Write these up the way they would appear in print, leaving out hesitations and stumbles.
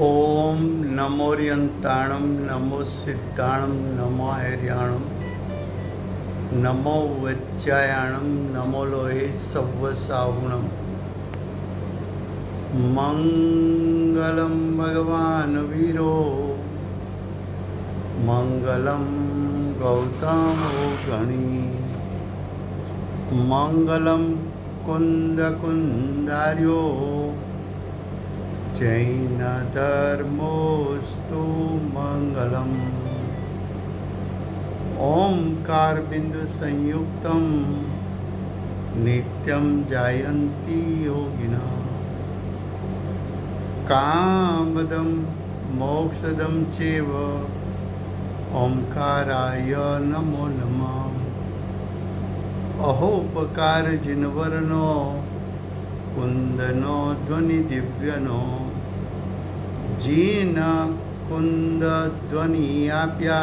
ओम नमोरियंताणम नमो सिद्धाणम नमो हैर्याणम नमो वज्जायाणम नमो लोहे सव्वसावुणम मंगलम भगवान वीरो मंगलम गौतमो गणी मंगलम कुंद कुंदार्यो जैन धर्मोस्तु मंगलम ओंकार बिंदु संयुक्तम नित्यं जायन्ति योगिना कामदं मोक्षदं चैव ओंकाराय नमो नमः अहोपकार जिनवरनो कुंदनो ध्वनि दिव्यनो जीन कुंद ध्वनि आप्या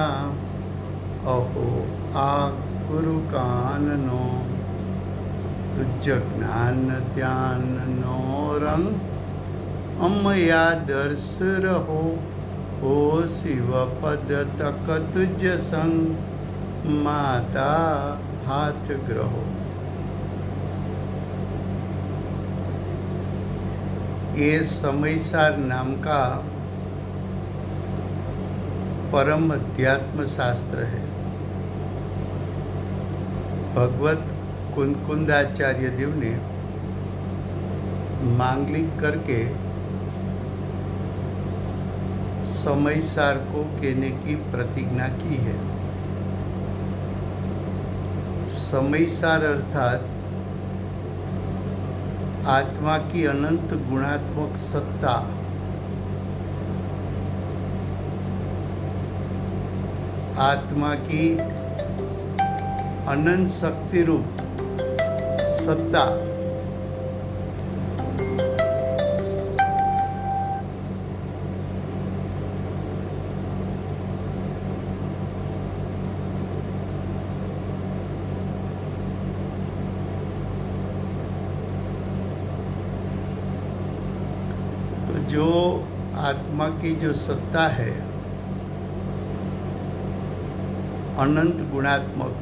अहो आ गुरु काननो तुझ ज्ञान ध्यान नो रंग अमया दर्श रहो ओ शिव पद तक तुझ संग माता हाथ ग्रहो। ये समयसार नाम का परम अध्यात्म शास्त्र है। भगवत कुंकुंदाचार्य देव ने मांगलिक करके समयसार को कहने की प्रतिज्ञा की है। समयसार अर्थात आत्मा की अनंत गुणात्मक सत्ता, आत्मा की अनंत शक्ति रूप सत्ता, तो जो आत्मा की जो सत्ता है अनंत गुणात्मक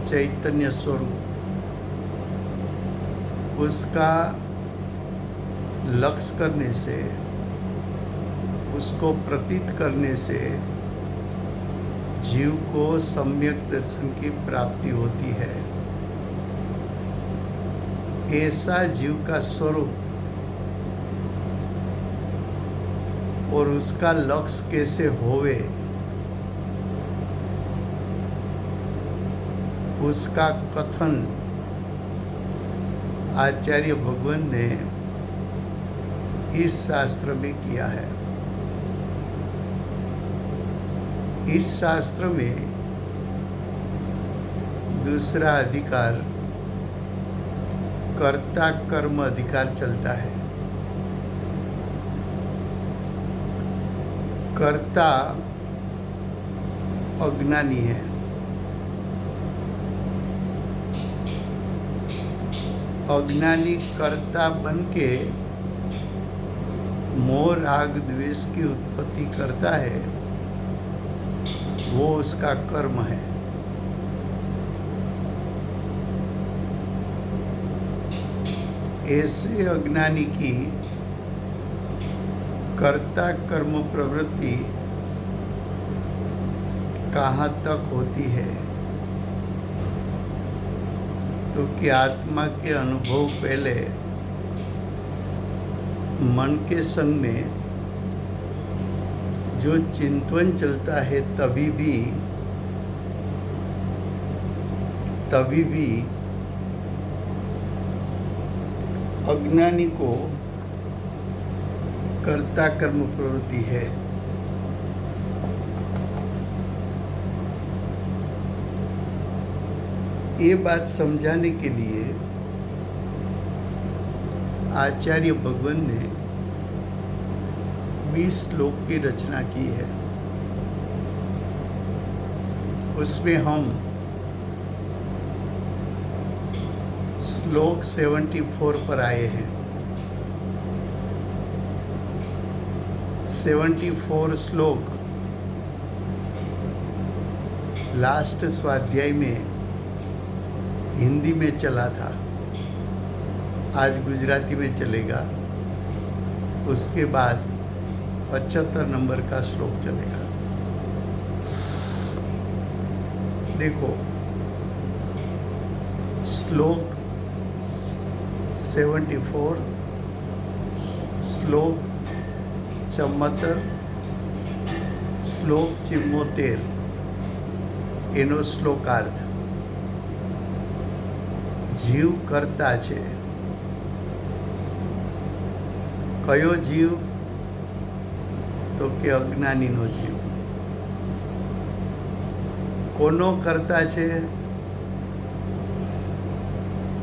चैतन्य स्वरूप, उसका लक्ष्य करने से, उसको प्रतीत करने से जीव को सम्यक दर्शन की प्राप्ति होती है। ऐसा जीव का स्वरूप और उसका लक्ष्य कैसे होवे, उसका कथन आचार्य भगवान ने इस शास्त्र में किया है। इस शास्त्र में दूसरा अधिकार कर्ता कर्म अधिकार चलता है। कर्ता अज्ञानी है, अज्ञानी कर्ता बन के मोह राग द्वेष की उत्पत्ति करता है, वो उसका कर्म है। ऐसे अज्ञानी की कर्ता कर्म प्रवृत्ति कहाँ तक होती है, तो कि आत्मा के अनुभव पहले मन के संग में जो चिंतन चलता है तभी भी अज्ञानी को कर्ता कर्म प्रवृत्ति है। ये बात समझाने के लिए आचार्य भगवान ने 20 श्लोक की रचना की है। उसमें हम श्लोक 74 पर आए हैं। 74 श्लोक लास्ट स्वाध्याय में हिंदी में चला था, आज गुजराती में चलेगा। उसके बाद 75 नंबर का श्लोक चलेगा। देखो, श्लोक 74, श्लोक 74, શ્લોક 74 એનો શ્લોકાર્થ જીવ કરતા છે. કયો જીવ? તો કે અજ્ઞાનીનો જીવ. કોનો કરતા છે?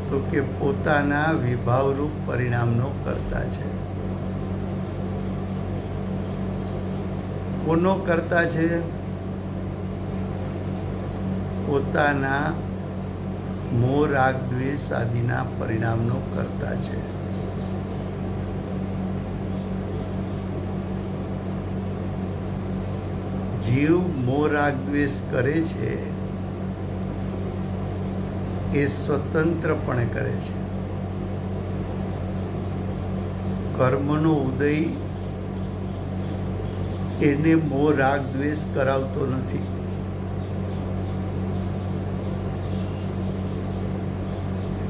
તો કે પોતાના વિભાવરૂપ પરિણામનો કરતા છે. કોનો કરતા છે? પોતાના મોહ રાગ દ્વેષ આદિના પરિણામનો કરતા છે. જીવ મોહ રાગ દ્વેષ કરે છે એ સ્વતંત્રપણે કરે છે. કર્મનો ઉદય એને મોહ રાગ દ્વેષ કરાવતો નથી.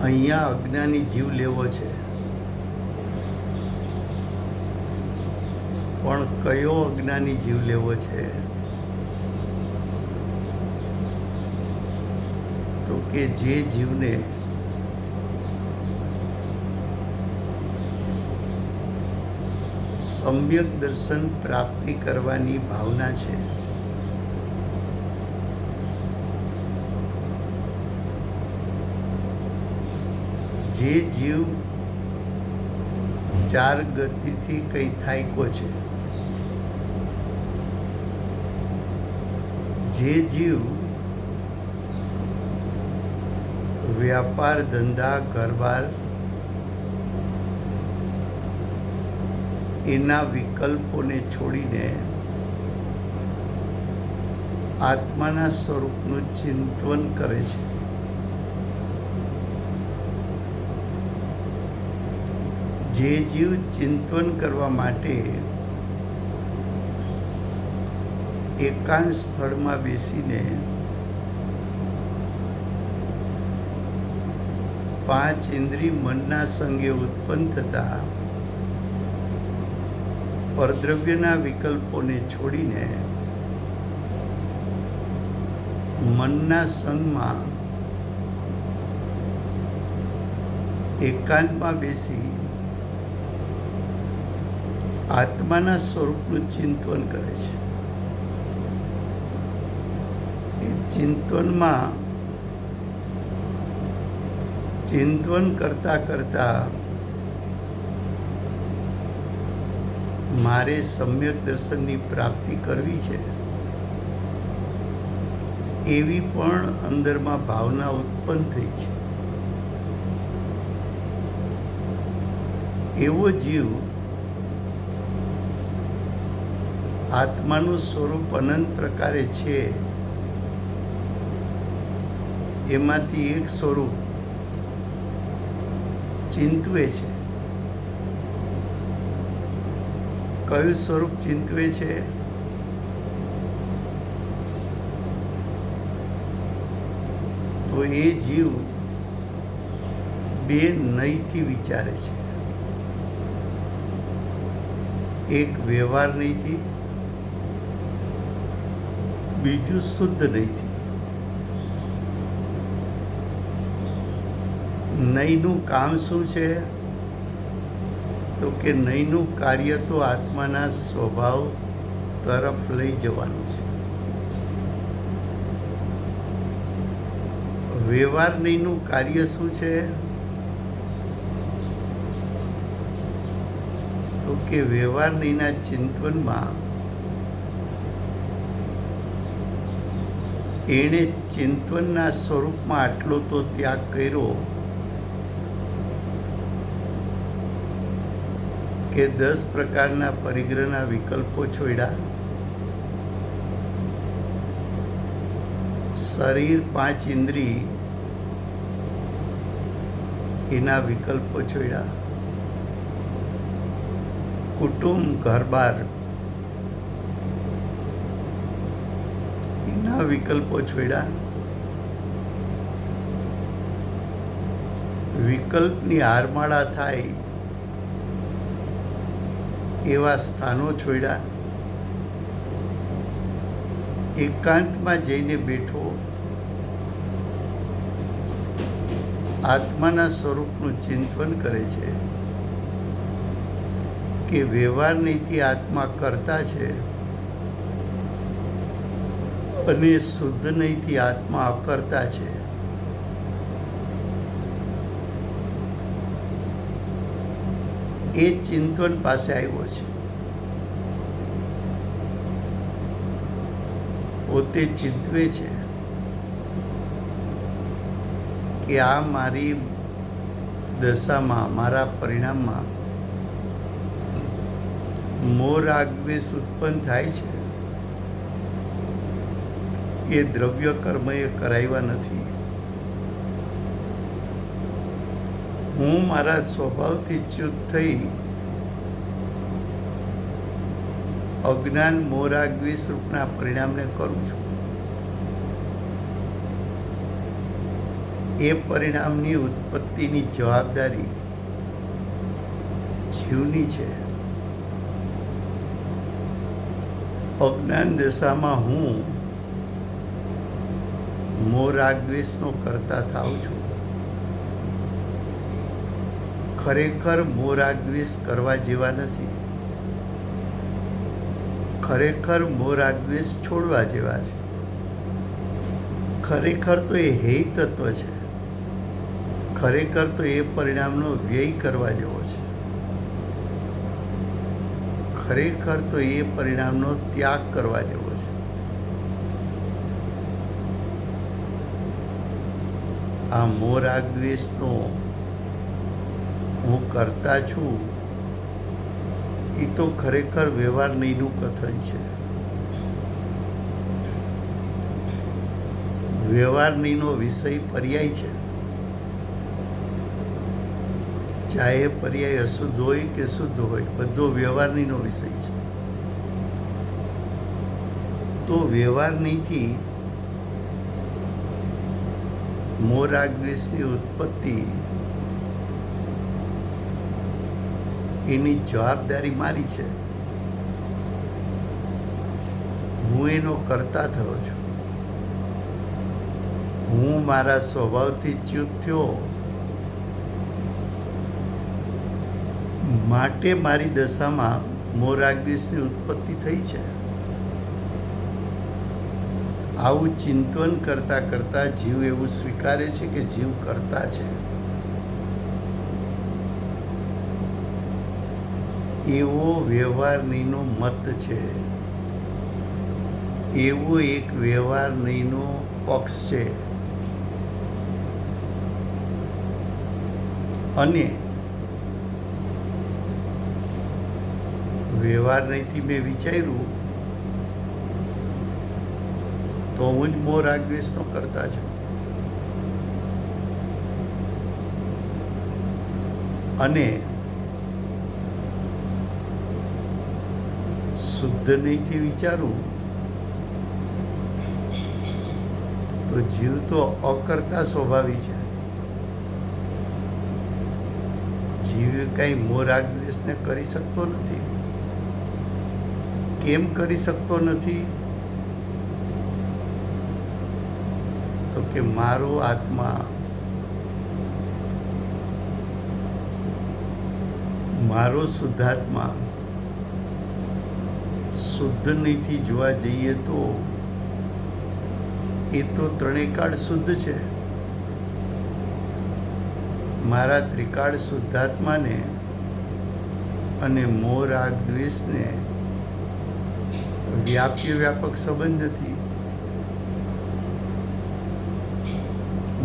અહીંયા અજ્ઞાની જીવ લેવો છે, પણ કયો અજ્ઞાની જીવ લેવો છે? તો કે જે જીવને સમ્યક દર્શન પ્રાપ્તિ કરવાની ભાવના છે. જે જીવ ચાર ગતિથી કઈ થાયકો છે, જે જીવ વ્યાપાર ધંધા ઘરબાર એના વિકલ્પોને છોડીને આત્માના સ્વરૂપનું ચિંતન કરે છે, જે જીવ ચિંતન કરવા માટે એકાંત સ્થળમાં બેસીને 5 ઇન્દ્રિય મનના સંગે ઉત્પન્ન થતા પરદ્રવ્યના વિકલ્પોને છોડીને મનના સંગમાં એકાંતમાં બેસી આત્માના સ્વરૂપનું ચિંતન કરે છે. એ ચિંતન કરતા કરતા મારે સમ્યક દર્શનની પ્રાપ્તિ કરવી છે એવી પણ અંદરમાં ભાવના ઉત્પન્ન થઈ છે. એવો જીવ આત્માનું સ્વરૂપ અનંત પ્રકારે છે, એમાંથી એક સ્વરૂપ ચિંતવે છે. કયું સ્વરૂપ ચિંતવે છે? તો એ જીવ બે નહીંથી વિચારે છે. એક વ્યવહાર નહીંથી, બીજું શુદ્ધ નહીંથી. નહીંનું કામ શું છે? તો કે નહીંનું કાર્ય તો આત્માના સ્વભાવ તરફ લઈ જવાનું છે. વ્યવહાર નહીંનું કાર્ય શું છે? તો કે વ્યવહાર નહીંના ચિંતનમાં એણે ચિંતનના સ્વરૂપમાં આટલો તો ત્યાગ કર્યો, કે 10 પ્રકારના પરિગ્રહના વિકલ્પો છોડ્યા, શરીર 5 ઇન્દ્રિય એના વિકલ્પો છોડ્યા, કુટુંબ ઘર-બાર એના વિકલ્પો છોડ્યા, વિકલ્પની હારમાળા થાય એવા સ્થાનો છોડ્યા, એકાંતમાં જઈને બેઠો આત્માના સ્વરૂપનું ચિંતન કરે છે કે વ્યવહાર નહીંથી આત્મા કરતા છે અને શુદ્ધ નહીંથી આત્મા અકર્તા છે. એ ચિંતન પાસે આવ્યો છે. પોતે ચિંતવે છે કે આ મારી દશામાં, મારા પરિણામમાં મોહ રાગ દ્વેષ ઉત્પન્ન થાય છે. એ દ્રવ્ય કર્મ એ કરાવ્યા નથી. હું મારા સ્વભાવથી ચ્યુત થઈ અજ્ઞાન મોહ રાગ દ્વેષ રૂપના પરિણામને કરું છું. એ પરિણામની ઉત્પત્તિની જવાબદારી જીવની છે. અજ્ઞાન દશામાં હું મોહ રાગ દ્વેષનો કરતા થાઉં છું. ખરેખર મોહ રાગ દ્વેષ કરવા જેવા નથી. ખરેખર મોહ રાગ દ્વેષ છોડવા જેવા છે. ખરેખર તો એ હેય તત્વ છે. ખરેખર તો એ પરિણામનો વ્યય કરવા જેવો છે. ખરેખર તો એ પરિણામનો ત્યાગ કરવા જેવો છે. આ મોહ રાગ દ્વેષનો હું કરતા છું એ તો ખરેખર વ્યવહાર નહીંનું કથન છે. વ્યવહાર નહીંનો વિષય પર્યાય છે. ચાહે પર્યાય અશુદ્ધ હોય કે શુદ્ધ હોય, બધો વ્યવહાર નહીંનો વિષય છે. તો વ્યવહાર નહીંથી મોહ રાગ દ્વેષની ઉત્પત્તિ એની જવાબદારી મારી છે. હું એનો કરતા થયો છું. હું મારા સ્વભાવથી ચ્યુત થયો માટે મારી દશામાં મોહ રાગ દ્વેષની ઉત્પત્તિ થઈ છે. આવું ચિંતન કરતા કરતા જીવ એવું સ્વીકારે છે કે જીવ કરતા છે. એવો વ્યવહાર નહીંનો મત છે. એવો એક વ્યવહાર નહીંનો પક્ષ છે. અને વ્યવહાર નહીંથી મેં વિચાર્યું તો હું જ મોહ રાગ દ્વેષનો કરતા છું. અને શુદ્ધ નહીંથી વિચારું તો જીવ તો અકર્તા સ્વભાવી છે. જીવ કઈ મોહ રાગ દ્વેષને કરી શકતો નથી. કેમ કરી શકતો નથી? તો કે મારો આત્મા, મારો શુદ્ધાત્મા શુદ્ધ નહીંથી જોવા જઈએ તો એ તો ત્રણેય કાળ શુદ્ધ છે. મારા ત્રિકાળ શુદ્ધાત્માને અને મોહ રાગ દ્વેષને વ્યાપક સંબંધ નથી.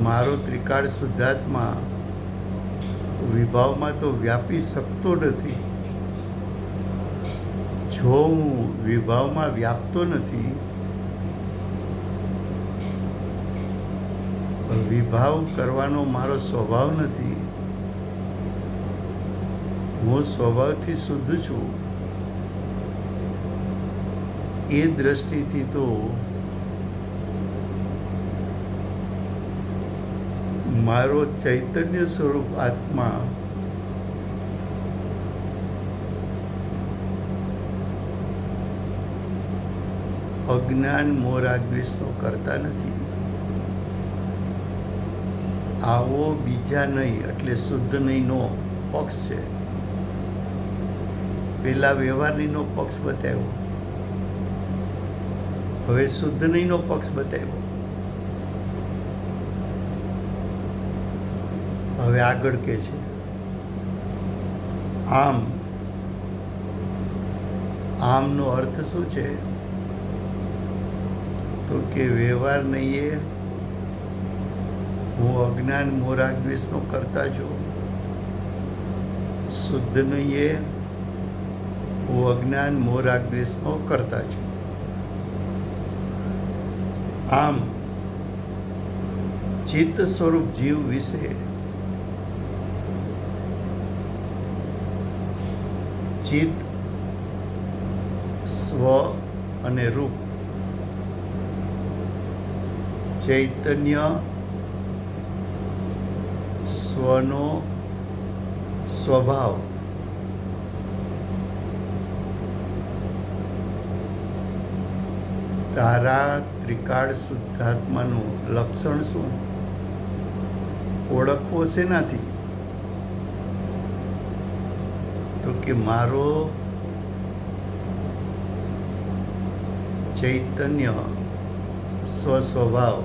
મારો ત્રિકાળ શુદ્ધાત્મા વિભાવમાં તો વ્યાપી શકતો નથી. જો હું વિભાવમાં વ્યાપતો નથી, વિભાવ કરવાનો મારો સ્વભાવ નથી, હું સ્વભાવથી શુદ્ધ છું, એ દ્રષ્ટિથી તો મારો ચૈતન્ય સ્વરૂપ આત્મા અજ્ઞાન મોહ રાગ દ્વેષનો કરતા નથી. આવો બીજા નહીં એટલે શુદ્ધ નહીંનો પક્ષ છે. પેલા વ્યવહારનીનો પક્ષ બતાવ્યો, હવે શુદ્ધ નહીંનો પક્ષ બતાવ્યો. હવે આગળ કે છે આમનો અર્થ શું છે? તો કે વ્યવહાર નહીં, હું અજ્ઞાન મોહ રાગ દ્વેષનો કરતા છું. શુદ્ધ નહીં, હું અજ્ઞાન મોહ રાગ દ્વેષનો કરતા છું. આમ ચિત્ત સ્વરૂપ જીવ વિશે ચિત્ત, સ્વ અને રૂપ, ચૈતન્ય સ્વનો સ્વભાવ, તારા ત્રિકાળ શુદ્ધાત્માનું લક્ષણ શું? ઓળખવો શેનાથી? તો કે મારો ચૈતન્ય સ્વસ્વભાવ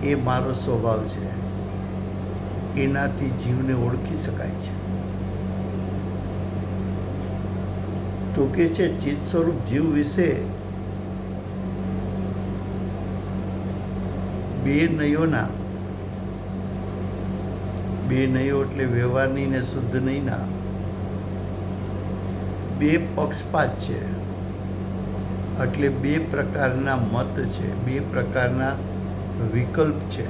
એ મારો સ્વભાવ છે, એનાથી જીવને ઓળખી શકાય છે. તો કે છે ચિત્ત સ્વરૂપ જીવ વિશે બે નયોના, બે નયો એટલે વ્યવહારની ને શુદ્ધ નહીંના બે પક્ષપાત છે. એટલે બે પ્રકારના મત છે, બે પ્રકારના વિકલ્પ છે.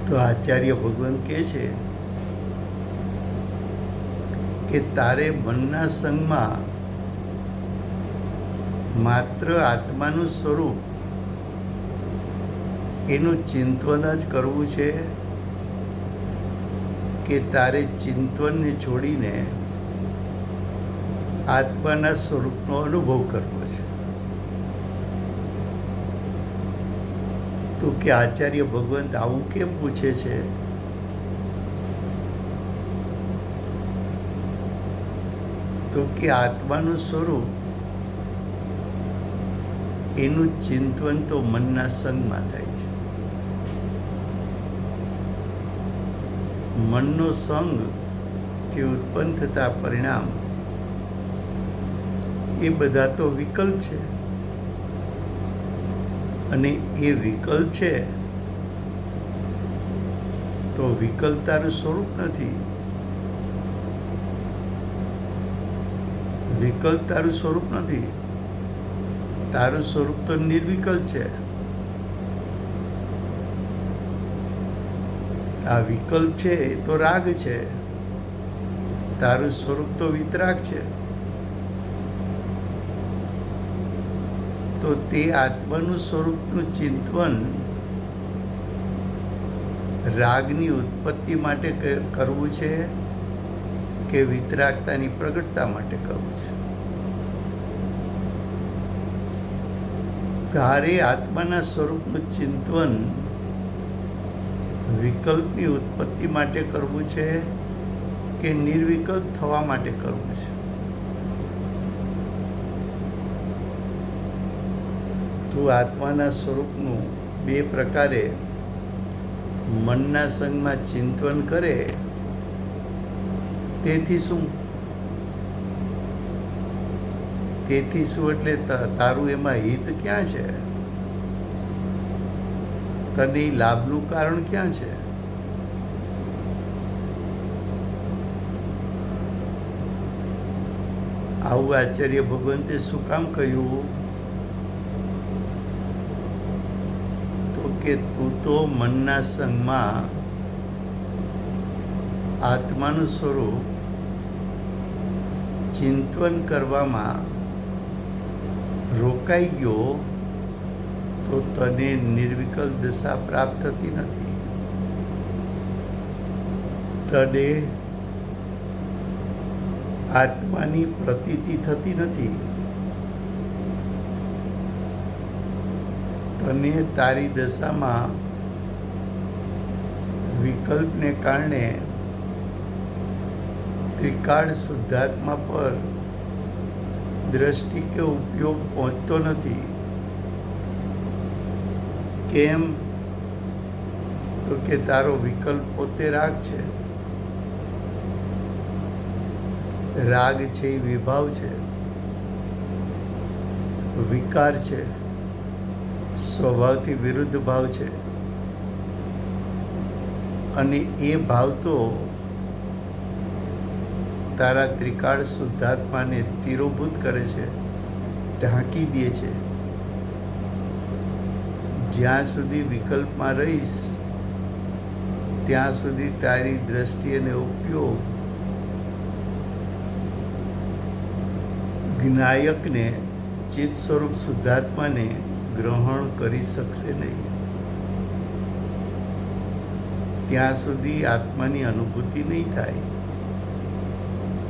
તો આચાર્ય ભગવાન કહે છે કે તારે મનના સંગમાં માત્ર આત્માનું સ્વરૂપ એનું ચિંતન જ કરવું છે કે તારે ચિંતનને છોડીને આત્માના સ્વરૂપનો અનુભવ કરવો છે? તો કે આચાર્ય ભગવંત આવું કેમ પૂછે છે? તો કે આત્માનું સ્વરૂપ એનું ચિંતન તો મનના સંગમાં થાય છે. મનનો સંગથી ઉત્પન્ન થતા પરિણામ એ બધા તો વિકલ્પ છે, અને એ વિકલ્પ છે તો વિકલ્પ તારું સ્વરૂપ નથી. વિકલ્પ તારું સ્વરૂપ નથી, તારું સ્વરૂપ તો નિર્વિકલ્પ છે. આ વિકલ્પ છે એ તો રાગ છે, તારું સ્વરૂપ તો વિતરાગ છે. તો તે આત્માનું સ્વરૂપનું ચિંતન રાગની ઉત્પત્તિ માટે કરવું છે કે વિતરાગતાની પ્રગટતા માટે કરવું છે? તારે આત્માના સ્વરૂપનું ચિંતન વિકલ્પની ઉત્પત્તિ માટે કરવું છે કે નિર્વિકલ્પ થવા માટે કરવું છે? તું આત્માના સ્વરૂપનું બે પ્રકારે મનના સંગમાં ચિંતન કરે, તેથી શું? તેથી શું એટલે તારું એમાં હિત ક્યાં છે? તને એ લાભનું કારણ ક્યાં છે? આવું આચાર્ય ભગવંતે શું કામ કહ્યું? તો કે તું તો મનના સંગમાં આત્માનું સ્વરૂપ ચિંતન કરવામાં રોકાઈ ગયો તો તને નિર્વિકલ્પ દશા પ્રાપ્ત થતી નથી. તને આત્માની પ્રતીતિ થતી નથી. તને તારી દશામાં વિકલ્પને કારણે ત્રિકાળ શુદ્ધાત્મા પર દ્રષ્ટિ કે ઉપયોગ પહોંચતો નથી. કેમ? તો કે તારો વિકલ્પ પોતે રાગ છે. રાગ છે એ વિભાવ છે, વિકાર છે, સ્વભાવથી વિરુદ્ધ ભાવ છે. અને એ ભાવ તો તારા ત્રિકાળ શુદ્ધાત્માને તિરોભૂત કરે છે, ઢાંકી દે છે. જ્યાં સુધી વિકલ્પમાં રહીશ ત્યાં સુધી તારી દ્રષ્ટિ અને ઉપયોગ જ્ઞાયકને ચિત્ત સ્વરૂપ શુદ્ધાત્માને ગ્રહણ કરી શકશે નહીં. ત્યાં સુધી આત્માની અનુભૂતિ નહીં થાય.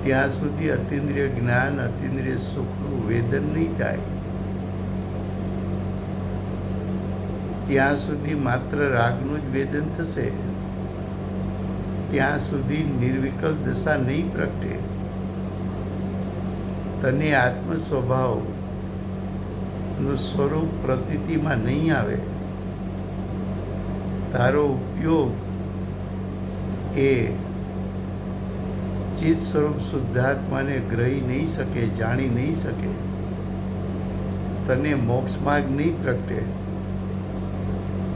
ત્યાં સુધી અતિન્દ્રિય જ્ઞાન, અતિન્દ્રિય સુખનું વેદન નહીં થાય. ત્યાં સુધી માત્ર રાગનું જ વેદન થશે. ત્યાં સુધી નિર્વિકલ્પ દશા નહીં પ્રગટે. તને આત્મ સ્વભાવનું સ્વરૂપ પ્રતીતિમાં નહીં આવે. તારો ઉપયોગ એ ચિત્ત સ્વરૂપ શુદ્ધાત્માને ગ્રહી નહીં શકે, જાણી નહીં શકે. તને મોક્ષ માર્ગ નહીં પ્રગટે.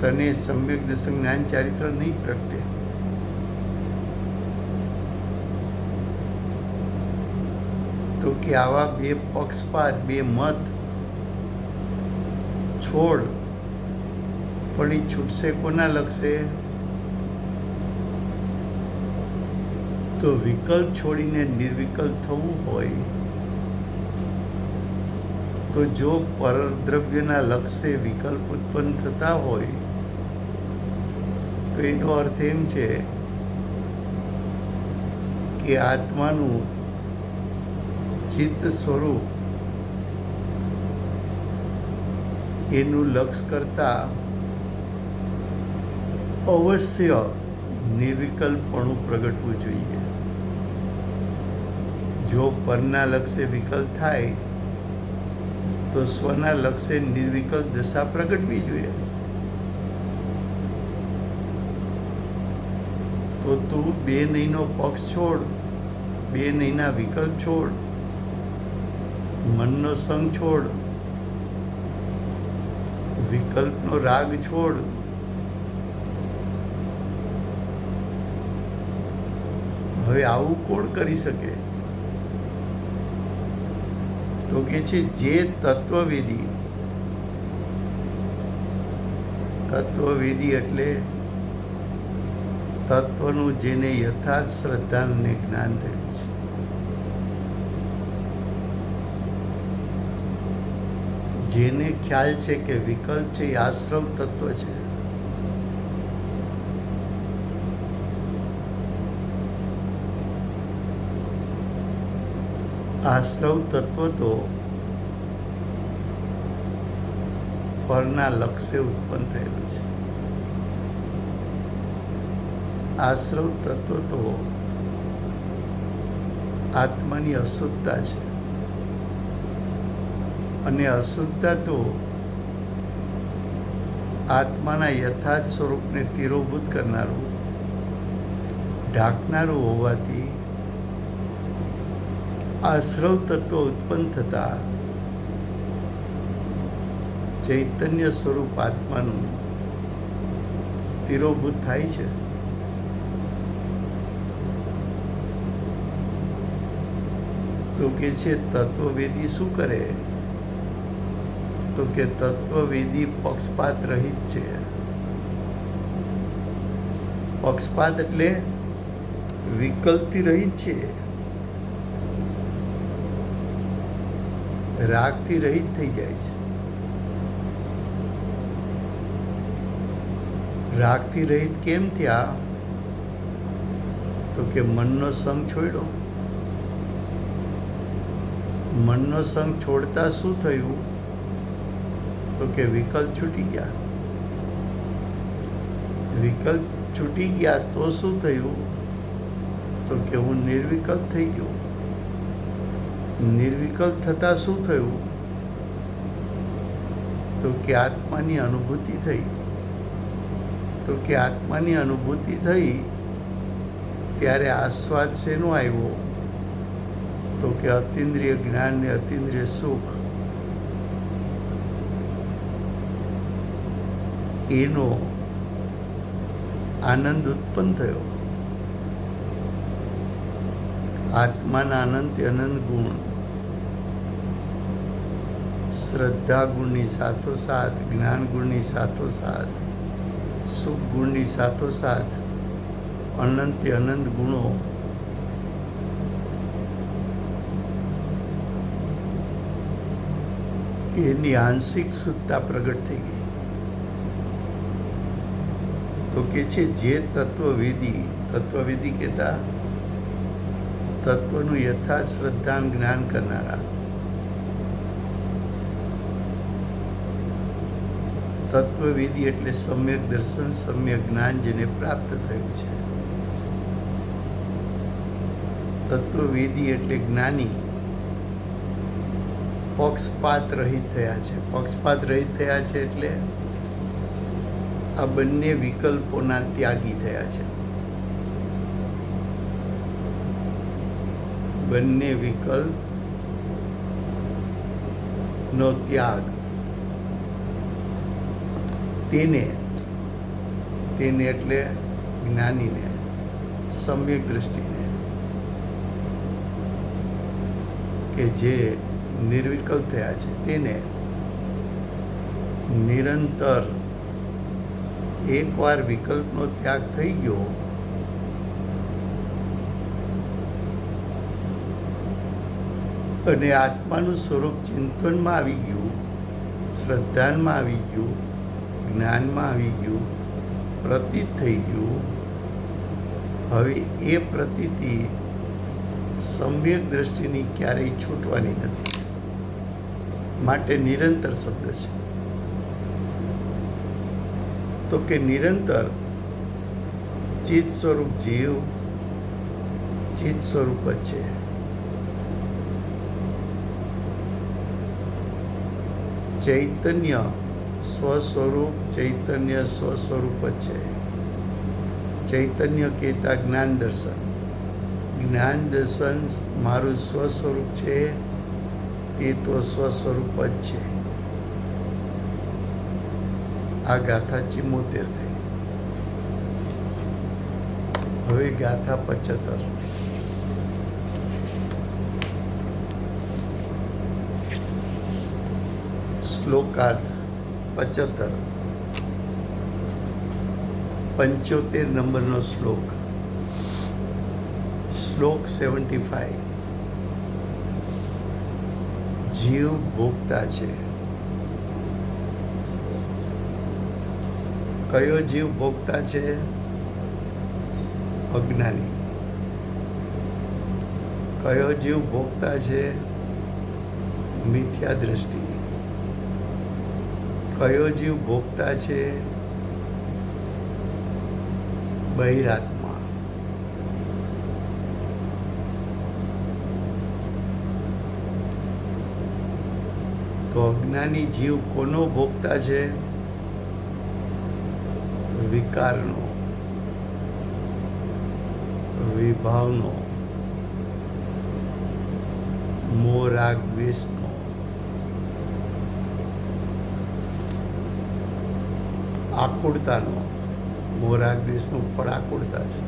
તને સમ્યક દર્શન જ્ઞાન ચારિત્ર નહીં પ્રગટે. તો કે આવા બે પક્ષપાત, બે મત છોડ. પણ એ છૂટશે કોના લક્ષે? તો વિકલ્પ છોડીને નિર્વિકલ્પ થવું હોય તો જો પરદ્રવ્યના લક્ષ્ય વિકલ્પ ઉત્પન્ન થતા હોય તો એનો અર્થ એમ છે કે આત્માનું ચિત્ત સ્વરૂપ એનું લક્ષ્ય કરતા અવશ્ય નિર્વિકલ્પપણું પ્રગટવું જોઈએ. જો પરના લક્ષ્ય વિકલ્પ થાય તો સ્વના લક્ષ્ય નિર્વિકલ્પ દશા પ્રગટવી જોઈએ. તો તું બે નહીંનો પક્ષ છોડ, બે નહીંના વિકલ્પ છોડ, મનનો સંગ છોડ, વિકલ્પનો રાગ છોડ. હવે આવું કોણ કરી શકે? તો કે છે જે તત્વવેદી. તત્વવેદી એટલે તત્વનું જેને યથાર્થ શ્રદ્ધાને જ્ઞાન થયું છે. જેને ખ્યાલ છે કે વિકલ્પ છે એ આશ્રવ તત્વ છે. આશ્રવ તત્વ તો પરના લક્ષ્ય ઉત્પન્ન થયેલું છે. આશ્રવ તત્વ તો આત્માની અશુદ્ધતા છે. અને અશુદ્ધતા તો આત્માના યથાર્થ સ્વરૂપને તિરોભૂત કરનારું, ઢાંકનારું હોવાથી આશ્રવ તત્વ ઉત્પન્ન થતા ચૈતન્ય સ્વરૂપ આત્માનું તિરોભૂત થાય છે. તો કે છે તત્વવેદી શું કરે? તો કે તત્વવેદી પક્ષપાત રહિત છે. પક્ષપાત એટલે વિકલ્પથી રહિત છે, રાગથી રહિત થઈ જાય છે. રાગથી રહિત કેમ થયા? તો કે મનનો સંગ છોડ્યો. મનનો સંગ છોડતા શું થયું? તો કે વિકલ્પ છૂટી ગયા. વિકલ્પ છૂટી ગયા તો શું થયું? તો કે હું નિર્વિકલ્પ થઈ ગયો. નિર્વિકલ્પ થતાં શું થયું? તો કે આત્માની અનુભૂતિ થઈ. તો કે આત્માની અનુભૂતિ થઈ ત્યારે આસ્વાદ શેનો આવ્યો? તો કે અતિન્દ્રિય જ્ઞાન ને અતિન્દ્રિય સુખ, એનો આનંદ ઉત્પન્ન થયો. આત્માના અનંત અનંત ગુણ, શ્રદ્ધા ગુણની સાથોસાથ, જ્ઞાન ગુણની સાથોસાથ, સુખ ગુણની સાથોસાથ અનંત અનંત ગુણો એની આંશિક શુદ્ધતા પ્રગટ થઈ ગઈ. તો કે છે જે તત્વવેદી કહેતા તત્વનું યથાર્થ શ્રદ્ધા જ્ઞાન કરનારા, તત્વવેદી એટલે સમ્યક દર્શન, સમ્યક જ્ઞાન જેને પ્રાપ્ત થયું છે. તત્વવેદી એટલે જ્ઞાની, પક્ષપાત રહિત થયા છે. પક્ષપાત રહિત થયા છે એટલે આ બંને વિકલ્પોના ત્યાગી થયા છે. બંને વિકલ્પનો ત્યાગ, તેને એટલે જ્ઞાનીને, સમ્યક દ્રષ્ટિને, કે જે નિર્વિકલ્પ થયા છે, તેને નિરંતર એકવાર વિકલ્પનો ત્યાગ થઈ ગયો અને આત્માનું સ્વરૂપ ચિંતનમાં આવી ગયું, શ્રદ્ધામાં આવી ગયું, જ્ઞાનમાં આવી ગયું, પ્રતીત થઈ ગયું. હવે એ પ્રતીતિ સમ્યક દ્રષ્ટિની ક્યારેય છૂટવાની નથી. માટે નિરંતર શબ્દ છે. તો કે નિરંતર ચિત્ત સ્વરૂપ જીવ ચિત્ત સ્વરૂપ જ છે. ચૈતન્ય સ્વસ્વરૂપ, ચૈતન્ય સ્વસ્વરૂપ જ છે. ચૈતન્ય કહેતા જ્ઞાન દર્શન, જ્ઞાન દર્શન મારું સ્વસ્વરૂપ છે, તે તો સ્વસ્વરૂપ જ છે. આ ગાથા 74 થઈ. હવે ગાથા 75. શ્લોકાર્થ 75, 75 નંબરનો શ્લોક. શ્લોક 75. જીવ ભોગતા છે. કયો જીવ ભોગતા છે? અજ્ઞાની. કયો જીવ ભોગતા છે? મિથ્યા દ્રષ્ટિ. કયો જીવ ભોગતા છે? બહિરાત્મા. તો અજ્ઞાની જીવ કોનો ભોગતા છે? વિકારનો, વિભાવનો, મોહ રાગ દ્વેષનો. આકુળતાનો, મોરાગ દ્વેષનું ફળ આકુળતા છે.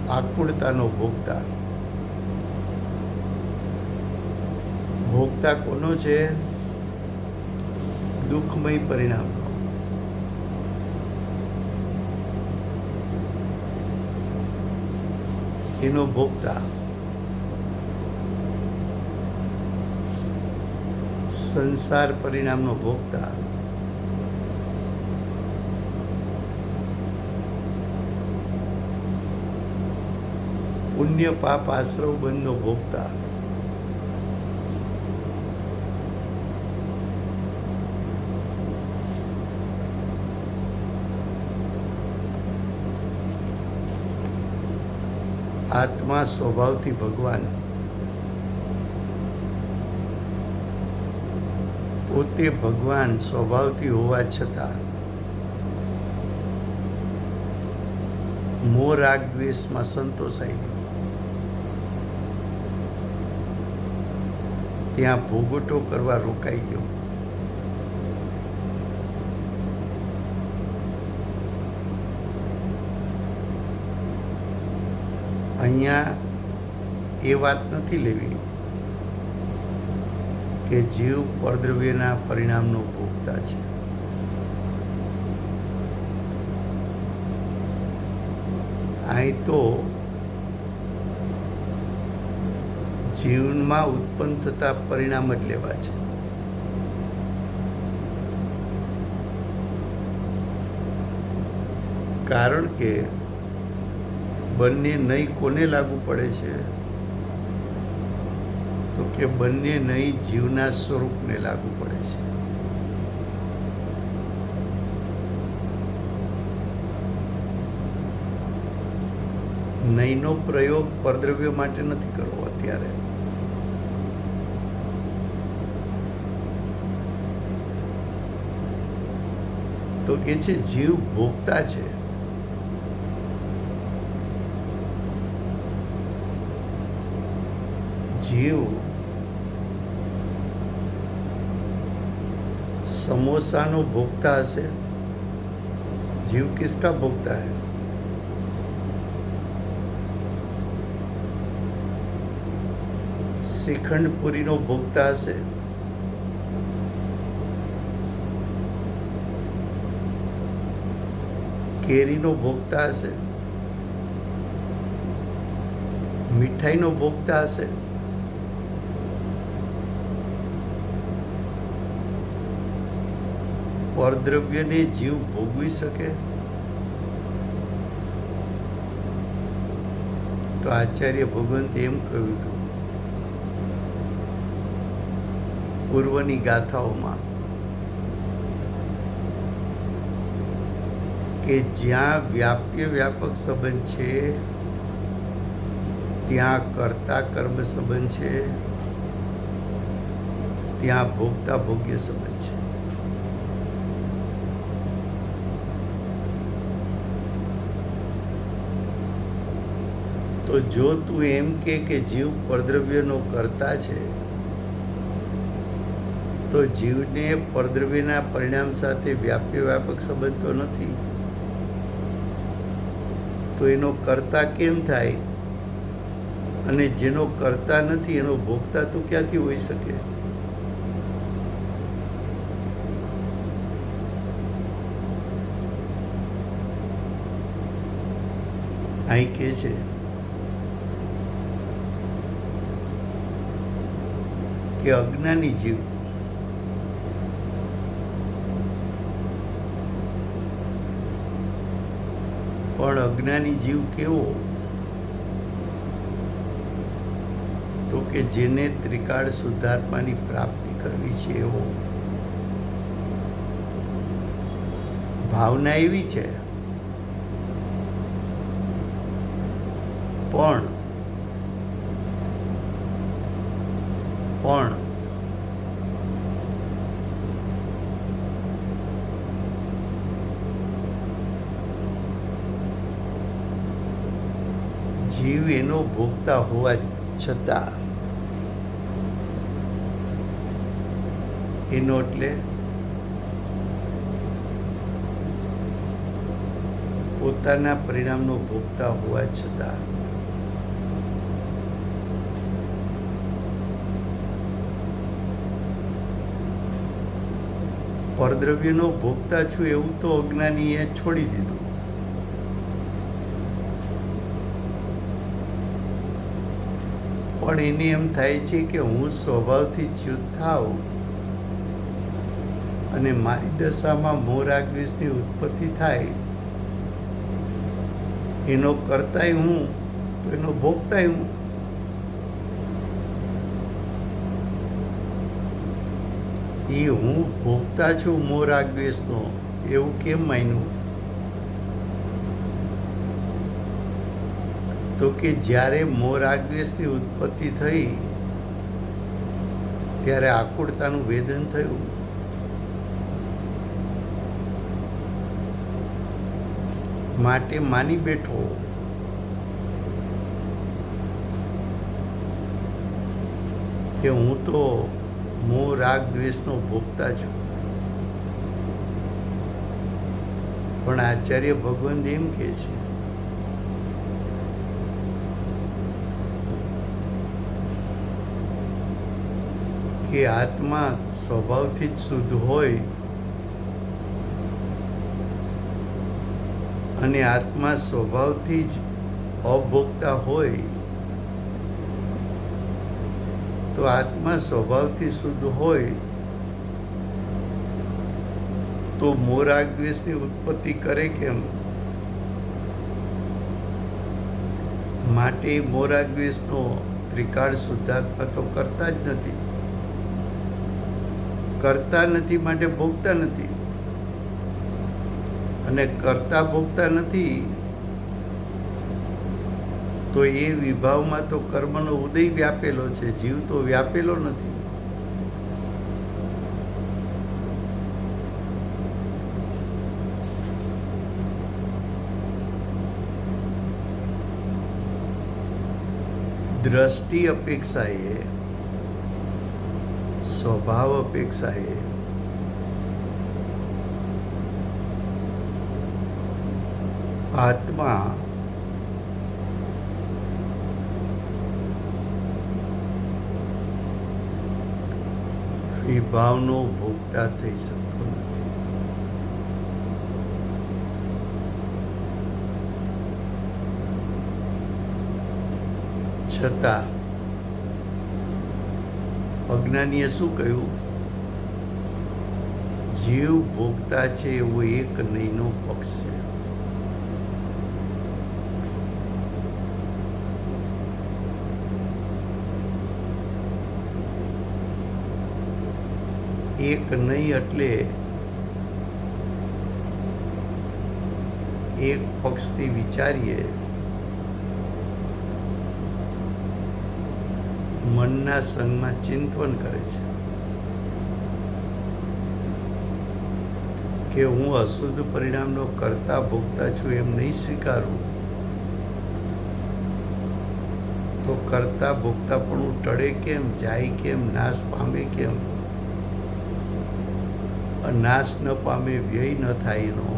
આકુળતાનો ભોગતા. ભોગતા કોનો છે? દુઃખમય પરિણામનો. એનો ભોગતા. સંસાર પરિણામનો ભોગતા. પુણ્ય પાપ આશ્રવ બંધનો ભોગતા. આત્મા સ્વભાવથી ભગવાન, પોતે ભગવાન સ્વભાવથી હોવા છતાં મોહ રાગ દ્વેષમાં સંતોષાઈ ગયો. ત્યાં ભોગવટો કરવા રોકાઈ ગયો. અહીંયા એ વાત નથી લેવી કે જીવ પરદ્રવ્યના પરિણામનો ભોગતા છે. અહીં તો જીવનમાં ઉત્પન્ન થતા પરિણામ જ લેવા છે. કારણ કે બંને નહીં કોને લાગુ પડે છે? તો કે બંને નહીં જીવના સ્વરૂપને લાગુ પડે છે. નહીંનો પ્રયોગ પરદ્રવ્ય માટે નથી કરવો અત્યારે. તો કે છે જીવ ભોગતા છે. जीव समोसा नो भोगता हसे. जीव किसका भोगता है? श्रीखंड पूरी नो भोगता हसे. केरी नो भोगता हसे. मिठाई नो भोगता हसे. परद्रव्यने जीव भोगवी सके? तो आचार्य भगवंते एम कह્યું હતું પૂર્વની ગાથાઓમાં કે જ્યાં વ્યાપ્ય વ્યાપક સંબંધ છે ત્યાં કર્તા કર્મ સંબંધ છે, ત્યાં ભોગતા ભોગ્ય સંબંધ છે. તો જો તું એમ કે જીવ પરદ્રવ્યનો કરતા છે, તો જીવને પરદ્રવ્યના પરિણામ સાથે વ્યાપ્ય વ્યાપક સંબંધ તો નથી. તો એનો કરતા કેમ થાય? અને જેનો કરતા નથી એનો ભોગતા તો ક્યાંથી હોઈ શકે? અહીં કે છે કે અજ્ઞાની જીવ પણ અજ્ઞાની જીવ કેવો? તો કે જેને ત્રિકાળ શુદ્ધાત્માની પ્રાપ્તિ કરવી છે એવો. ભાવના એવી છે પણ જીવ એનો ભોગતા હોવા છતાં એનો એટલે પોતાના પરિણામનો ભોગતા હોવા છતાં પરદ્રવ્યનો ભોગતા છું એવું તો અજ્ઞાનીએ છોડી દીધું. પણ એને એમ થાય છે કે હું સ્વભાવથી ચ્યુત થાઉં અને મારી દશામાં મોહ રાગ દ્વેષની ઉત્પત્તિ થાય, એનો કરતાય હું તો એનો ભોગતાય હું. એ હું ભોગતા છું મોહ રાગ દ્વેષનો એવું કેમ માન્યું? તો કે જ્યારે મોહ રાગ દ્વેષની ઉત્પત્તિ થઈ ત્યારે આકુળતાનું વેદન થયું. માટે માની બેઠો કે હું તો મોહ રાગ દ્વેષનો ભોગતા છું. પણ આચાર્ય ભગવાન એમ કહે છે કે આત્મા સ્વભાવથી જ શુદ્ધ હોય અને આત્મા સ્વભાવથી જ અભોગતા હોય, તો આત્મા સ્વભાવથી શુદ્ધ હોય તો મોહ રાગ દ્વેષની ઉત્પત્તિ કરે કેમ? માટે મોહ રાગ દ્વેષનો ત્રિકાળ શુદ્ધાત્મા તો કરતા જ નથી. કરતા નથી માટે ભોગતા નથી, અને કરતા ભોગતા નથી તો એ વિભાવમાં તો કર્મનો ઉદય વ્યાપેલો છે, જીવ તો વ્યાપેલો નથી. દ્રષ્ટિ અપેક્ષાએ, સ્વભાવ અપેક્ષાએ આત્મા વિભાવનો ભોગતા થઈ શકતો નથી. છતાં અજ્ઞાનીએ શું કહ્યું? જીવ ભોગતા છે એવો એક નહીંનો પક્ષ છે. એક નહીં એટલે એક પક્ષથી વિચારીએ, મનના સંગમાં ચિંતન કરે છે કે હું અશુદ્ધ પરિણામનો કરતા ભોગતા છું એમ નહીં સ્વીકારું તો કરતા ભોગતા પણ હું ટળે કેમ, જાય કેમ, નાશ પામે કેમ? નાશ ન પામે, વ્યય ન થાય એનો,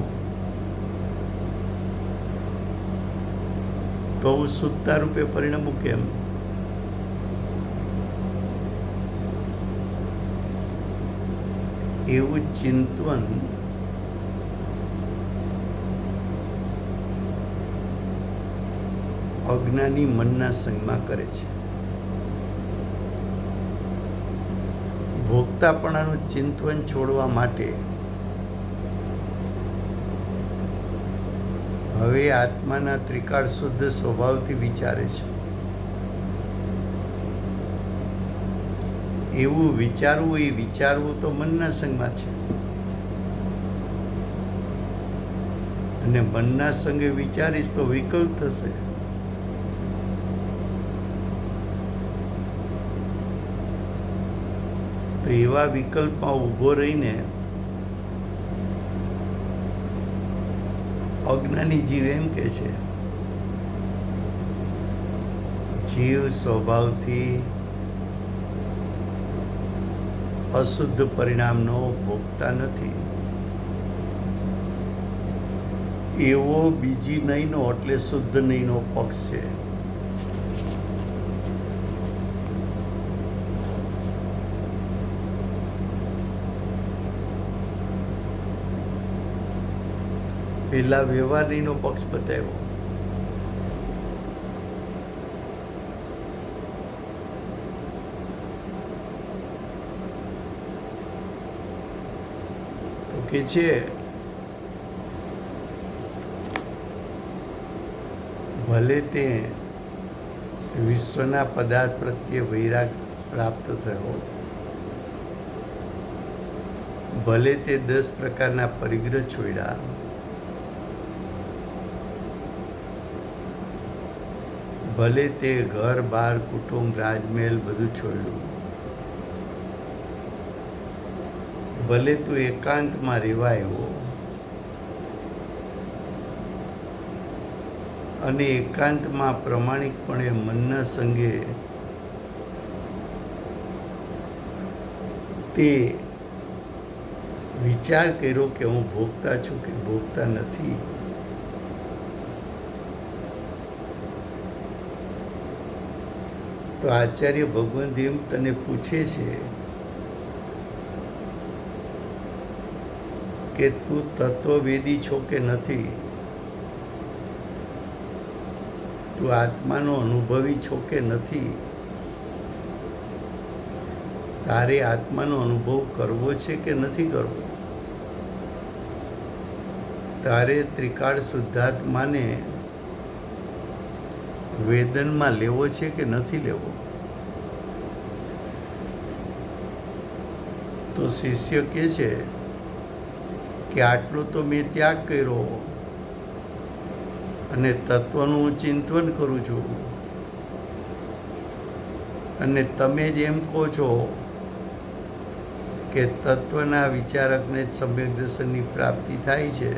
તો હું શુદ્ધતા રૂપે પરિણમું કેમ? એવું ચિંતન અજ્ઞાની મનના સંગમાં કરે છે. ભોગતાપણાનું ચિંતન છોડવા માટે હવે આત્માના ત્રિકાળ શુદ્ધ સ્વભાવથી વિચારે છે. એવું વિચારવું, એ વિચારવું તો મનના સંગમાં છે, અને મનના સંગે વિચારીશ તો વિકલ્પ થશે. તો એવા વિકલ્પમાં ઊભો રહીને અજ્ઞાની જીવ એમ કહે છે, જીવ સ્વભાવથી અશુદ્ધ પરિણામનો ભોગતા નથી. એવો બીજી નહીંનો એટલે શુદ્ધ નહીંનો પક્ષ છે. પેલા વ્યવહાર નહીંનો પક્ષ બતાવ્યો. તો કે છે ભલે તે વિશ્વના પદાર્થ પ્રત્યે વૈરાગ પ્રાપ્ત થયો, ભલે તે 10 પ્રકારના પરિગ્રહ છોડ્યા, ભલે તે ઘર બાર કુટુંબ રાજમહેલ બધું છોડ્યું, ભલે તું એકાંતમાં રહેવા આવ્યો અને એકાંતમાં પ્રમાણિકપણે મનના સંગે તે વિચાર કર્યો કે હું ભોગતા છું કે ભોગતા નથી. તો આચાર્ય ભગવંત એમ તને પૂછે છે કે તું તત્વવેદી છો કે નથી, તું આત્માનો અનુભવી છો કે નથી, તારે આત્માનો અનુભવ કરવો છે કે નથી કરવો, તારે ત્રિકાળ શુદ્ધાત્માને વેદનમાં લેવો છે કે નથી લેવો. તો શિષ્ય કહે છે કે આટલું તો મેં ત્યાગ કર્યો અને તત્વનું હું ચિંતન કરું છું, અને તમે જ એમ કહો છો કે તત્વના વિચારકને જ સમ્યક દર્શનની પ્રાપ્તિ થાય છે,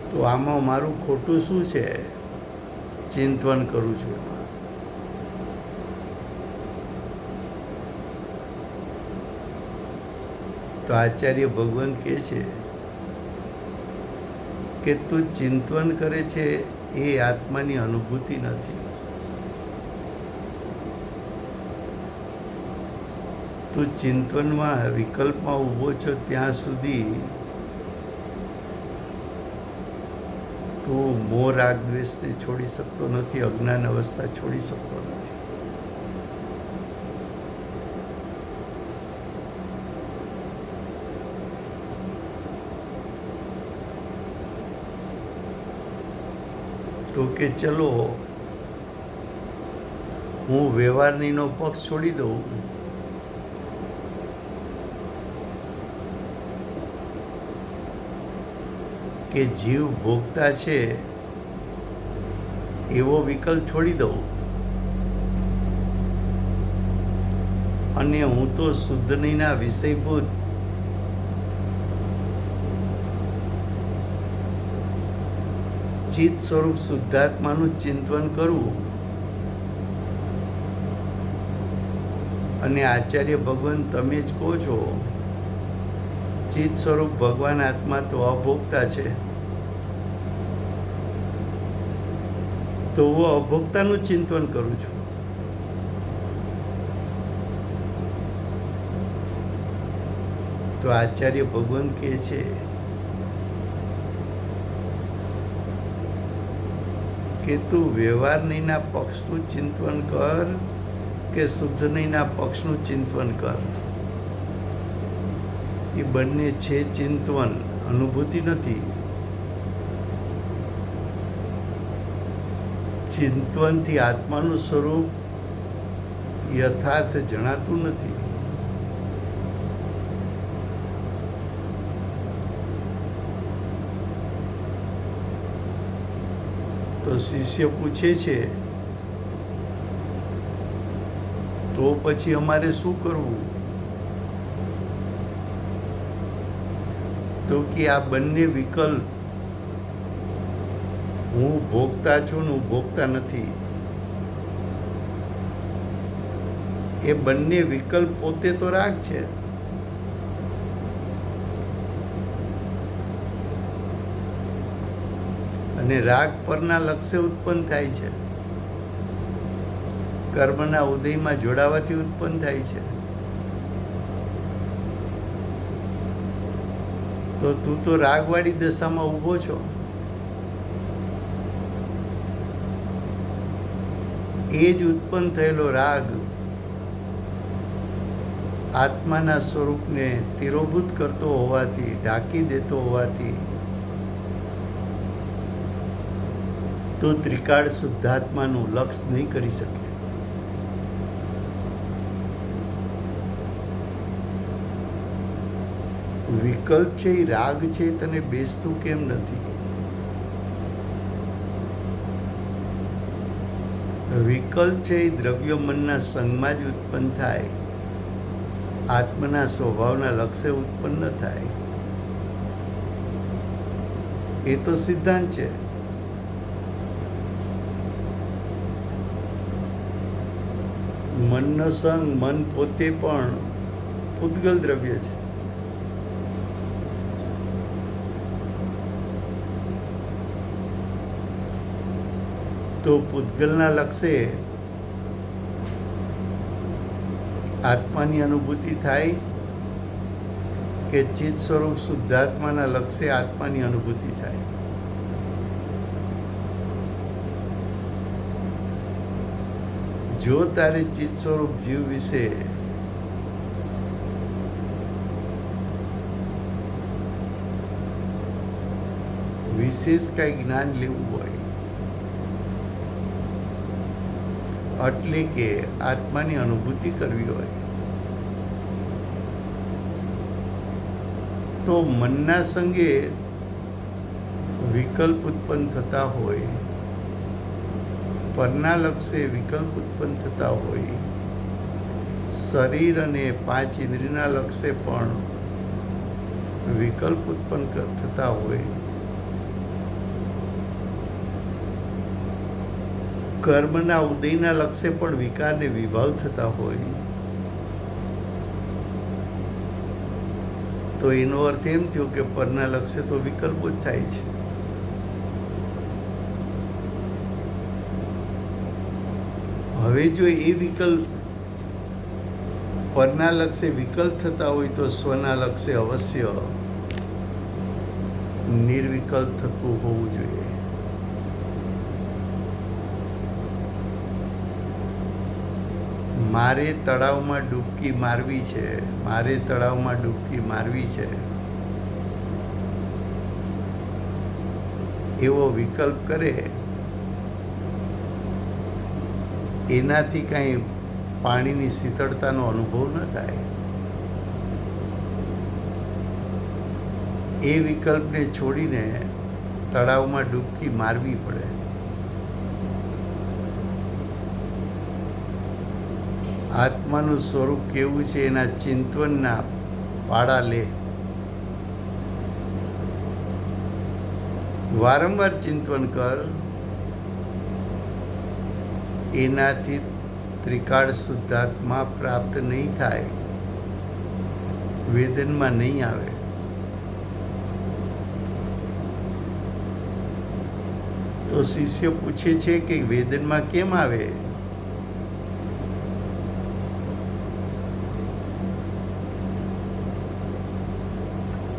તો આમાં મારું ખોટું શું છે? ચિંતન કરું છું એમાં. તો આચાર્ય ભગવાન કહે છે કે તું ચિંતન કરે છે એ આત્માની અનુભૂતિ નથી. તું ચિંતનમાં વિકલ્પમાં ઊભો છો ત્યાં સુધી તું મોહ રાગ દ્વેષને છોડી શકતો નથી, અજ્ઞાન અવસ્થા છોડી શકતો નથી. તો કે ચલો હું વ્યવહારનીનો પક્ષ છોડી દઉં, કે જીવ ભોગતા છે એવો વિકલ્પ છોડી દઉં, અને હું તો શુદ્ધ નહીંના વિષયભૂત ચિત્ત સ્વરૂપ શુદ્ધાત્માનું ચિંતન કરું. અને આચાર્ય ભગવાન તમે જ કહો છો ચિત્ત સ્વરૂપ ભગવાન આત્મા તો અભોગતા છે, તો હું અભોગતાનું ચિંતન કરું છું. તો આચાર્ય ભગવાન કહે છે કે તું વ્યવહાર નહીંના પક્ષનું ચિંતન કર કે શુદ્ધ નહીંના પક્ષનું ચિંતન કર. એ બંને છે ચિંતન, અનુભૂતિ નથી. ચિંતનથી આત્માનું સ્વરૂપ યથાર્થ જણાતું નથી. તો શિષ્ય પૂછે છે તો પછી અમારે શું કરવું? તો કે આ બંને વિકલ્પ, હું ભોગતા છું ને હું ભોગતા નથી, એ બંને વિકલ્પ પોતે તો રાગ છે. અને રાગ પરના લક્ષ્ય ઉત્પન્ન થાય છે, કર્મના ઉદયમાં જોડાવાથી ઉત્પન્ન થાય છે. તો તું તો રાગવાળી દશામાં ઊભો છો. એ જ ઉત્પન્ન થયેલો રાગ આત્માના સ્વરૂપને તિરોભૂત કરતો હોવાથી, ઢાંકી દેતો હોવાથી તો ત્રિકાળ શુદ્ધાત્માનું લક્ષ નહીં કરી શકે. વિકલ્પ છે એ રાગ છે, તને બેસતું કેમ નથી? વિકલ્પ છે એ દ્રવ્ય મનના સંગમાં જ ઉત્પન્ન થાય, આત્માના સ્વભાવના લક્ષ્ય ઉત્પન્ન થાય. એ તો સિદ્ધાંત છે. મનનો સંગ, મન પોતે પણ પૂતગલ દ્રવ્ય છે. તો પૂતગલના લક્ષ્ય આત્માની અનુભૂતિ થાય કે ચિત્ત સ્વરૂપ શુદ્ધાત્માના લક્ષ્ય આત્માની અનુભૂતિ થાય? જો તારે ચિત્ત સ્વરૂપ જીવ વિશે વિશેષ કઈ જ્ઞાન લેવું હોય, એટલે કે આત્માની અનુભૂતિ કરવી હોય, તો મનના સંગે વિકલ્પ ઉત્પન્ન થતા હોય, પરના લક્ષ્ય વિકલ્પ ઉત્પન્ન થતા હોય, શરીર અને 5 ઇન્દ્રિયના લક્ષ્ય પણ વિકલ્પ ઉત્પન્ન થતા હોય, કર્મના ઉદયના લક્ષ્ય પણ વિકારને વિભાવ થતા હોય, તો એનો અર્થ એમ થયો કે પરના લક્ષ્ય તો વિકલ્પો જ થાય છે. હવે જો એ વિકલ્પ પરના લક્ષ્ય વિકલ્પ થતા હોય તો સ્વના લક્ષ્ય અવશ્ય નિર્વિકલ્પ થતું હોવું જોઈએ. મારે તળાવમાં ડૂબકી મારવી છે, મારે તળાવમાં ડૂબકી મારવી છે, એવો વિકલ્પ કરે, એનાથી કાંઈ પાણીની શીતળતાનો અનુભવ ન થાય. એ વિકલ્પને છોડીને તળાવમાં ડૂબકી મારવી પડે. આત્માનું સ્વરૂપ કેવું છે એના ચિંતનના પાડા લે. વારંવાર ચિંતન કર, એનાથી ત્રિકાળ શુદ્ધાત્મા પ્રાપ્ત નહીં થાય, વેદનમાં નહીં આવે. તો શિષ્ય પૂછે છે કે વેદનમાં કેમ આવે?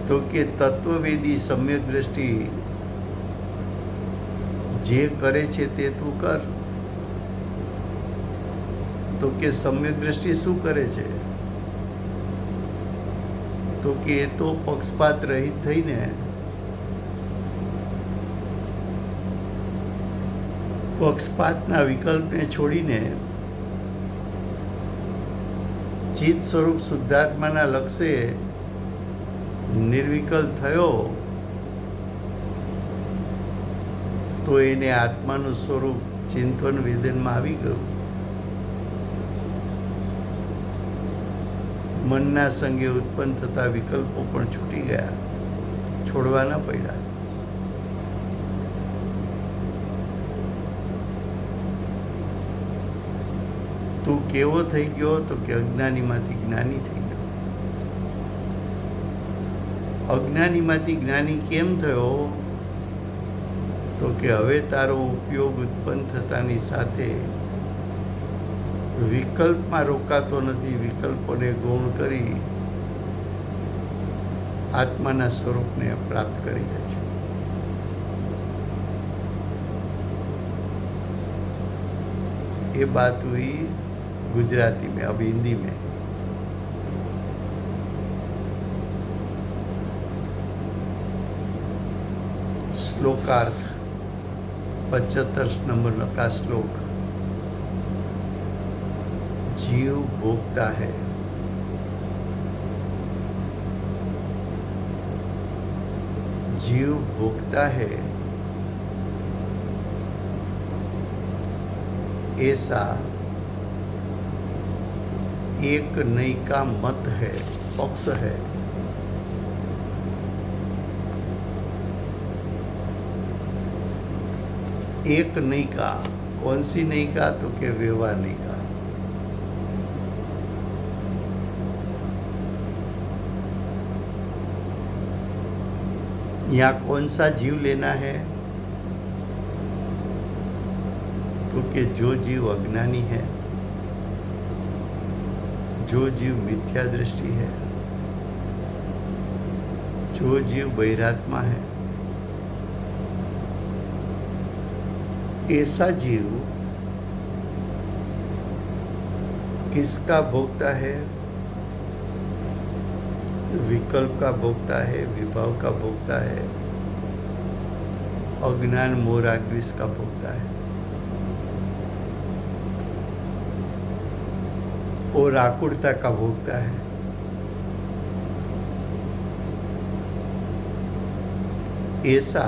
તો કે તત્વવેદી સમ્યક દ્રષ્ટિ જે કરે છે તે તું કર. તો કે સમ્યક દ્રષ્ટિ શું કરે છે? તો કે એ તો પક્ષપાત રહિત થઈને પક્ષપાતના વિકલ્પને છોડીને ચિત્ત સ્વરૂપ શુદ્ધાત્માના લક્ષ્યે નિર્વિકલ્પ થયો, તો એને આત્માનું સ્વરૂપ ચિંતન વેદનમાં આવી ગયું. મનના સંગે ઉત્પન્ન થતા વિકલ્પો પણ છૂટી ગયા, છોડવા ન પડ્યા. તું કેવો થઈ ગયો? તો કે અજ્ઞાનીમાંથી જ્ઞાની થઈ ગયો. અજ્ઞાનીમાંથી જ્ઞાની કેમ થયો? તો કે હવે તારો ઉપયોગ ઉત્પન્ન થતાની સાથે વિકલ્પમાં રોકાતો નથી, વિકલ્પોને ગૌણ કરી આત્માના સ્વરૂપને પ્રાપ્ત કરી દે છે. ये बात हुई गुजराती में. अब हिंदी में श्लोकार्थ 75 नंबर का श्लोक. जीव भोगता है, जीव भोगता है ऐसा एक नई का मत है, पक्ष है. एक नई का, कौन सी नई का? तो के व्यवहार नई का. यहाँ कौन सा जीव लेना है? तो कि जो जीव अज्ञानी है, जो जीव मिथ्या दृष्टि है, जो जीव बहिरात्मा है, ऐसा जीव किसका भोगता है? विकल्प का भोगता है, विभाव का भोगता है, अज्ञान मोह राग द्वेष का भोगता है और आकुलता का भोगता है. ऐसा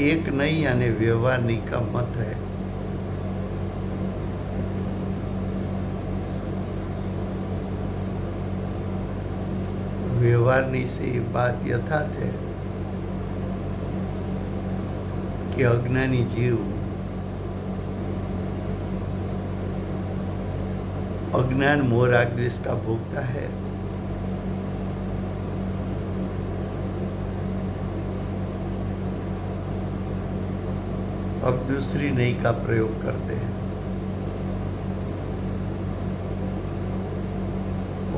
एक नहीं यानी व्यवहार नहीं का मत है. व्यवहार नहीं से ये बात यथार्थ है कि अज्ञानी जीव अज्ञान मोह राग द्वेष का भोगता है. अब दूसरी नई का प्रयोग करते हैं.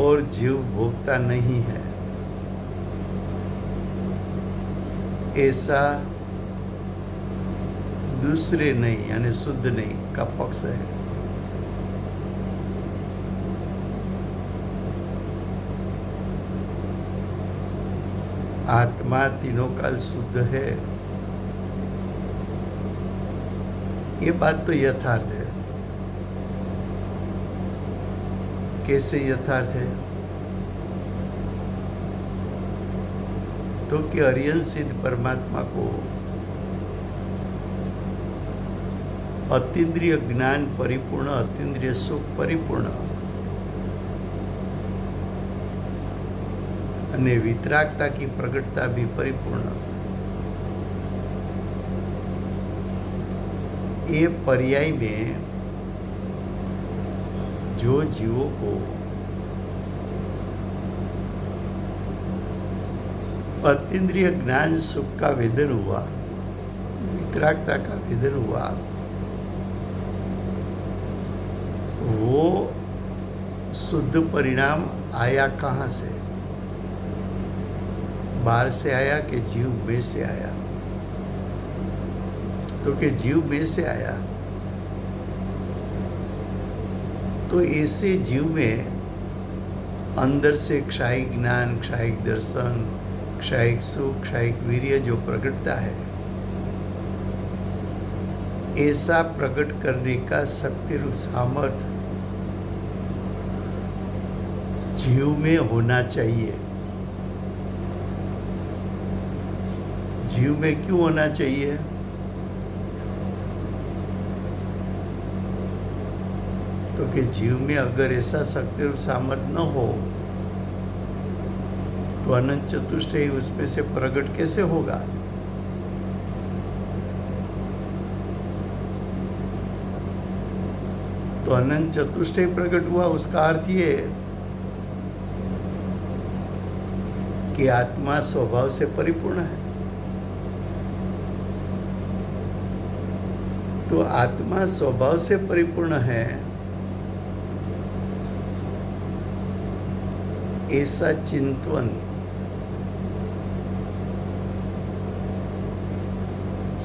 और जीव भोगता नहीं है ऐसा दूसरे नहीं यानी शुद्ध नहीं का पक्ष है. आत्मा तीनों काल शुद्ध है, ये बात तो यथार्थ है. कैसे यथार्थ है? तो कि अरियन सिद्ध परमात्मा को अतीन्द्रिय ज्ञान परिपूर्ण, अतीन्द्रिय सुख परिपूर्ण અને વિતરાગતા की प्रगटता भी परिपूर्ण, ये पर्याय में जो जीवों को अतीन्द्रिय ज्ञान सुख का वेदन हुआ, वितरागता का वेदन हुआ, वो शुद्ध परिणाम आया कहाँ से? बाहर से आया कि जीव में से आया? तो कि जीव में से आया. तो ऐसे जीव में अंदर से क्षायिक ज्ञान, क्षायिक दर्शन, क्षायिक सुख, क्षायिक वीर्य जो प्रकटता है, ऐसा प्रकट करने का शक्ति रूप सामर्थ्य जीव में होना चाहिए. जीव में क्यों होना चाहिए? तो कि जीव में अगर ऐसा शक्ति रूप सामर्थ्य न हो तो अनंत चतुष्टय उसमें से प्रकट कैसे होगा? तो अनंत चतुष्टय प्रकट हुआ, उसका अर्थ ये कि आत्मा स्वभाव से परिपूर्ण है. तो आत्मा स्वभाव से परिपूर्ण है, ऐसा चिंतन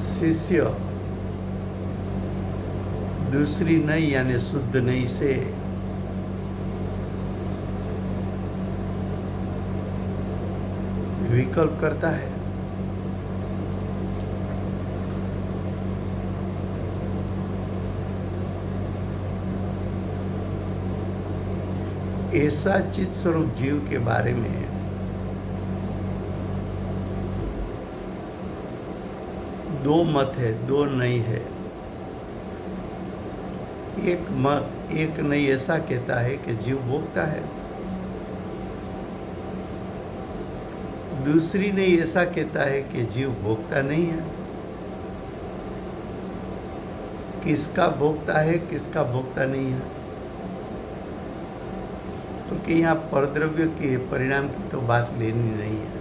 शिष्य दूसरी नई यानी शुद्ध नई से विकल्प करता है। ऐसा चित स्वरूप जीव के बारे में दो मत है, दो नहीं है। एक नहीं ऐसा कहता है कि जीव भोगता है, दूसरी नहीं ऐसा कहता है कि जीव भोगता नहीं है। किसका भोगता है, किसका भोगता नहीं है? तो कि यहाँ परद्रव्य के परिणाम की तो बात लेनी नहीं है।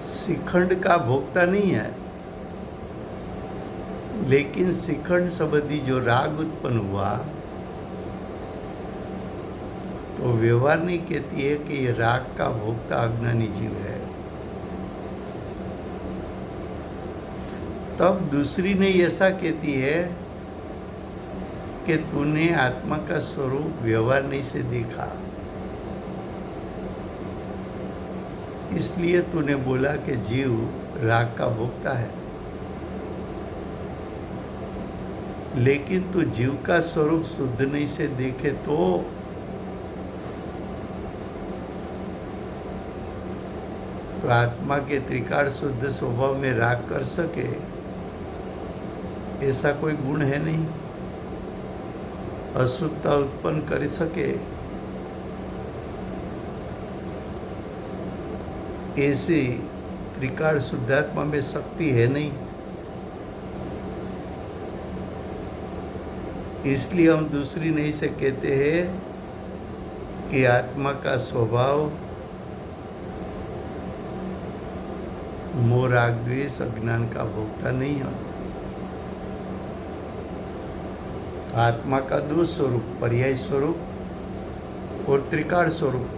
शिखंड का भोगता नहीं है, लेकिन शिखंड संबंधी जो राग उत्पन्न हुआ तो व्यवहार नहीं कहती है कि ये राग का भोक्ता अज्ञानी जीव है। तब दूसरी ने ऐसा कहती है कि तूने आत्मा का स्वरूप व्यवहार नहीं से देखा, इसलिए तूने बोला कि जीव राग का भोक्ता है। लेकिन तू जीव का स्वरूप शुद्ध नहीं से देखे तो आत्मा के त्रिकाल शुद्ध स्वभाव में राग कर सके ऐसा कोई गुण है नहीं। अशुद्धता उत्पन्न कर सके ऐसी त्रिकाल शुद्धात्मा में शक्ति है नहीं। इसलिए हम दूसरी नहीं से कहते हैं कि आत्मा का स्वभाव मोह राग द्वेष अज्ञान का भोक्ता नहीं है। आत्मा का दो स्वरूप, पर्याय स्वरूप और त्रिकाल स्वरूप।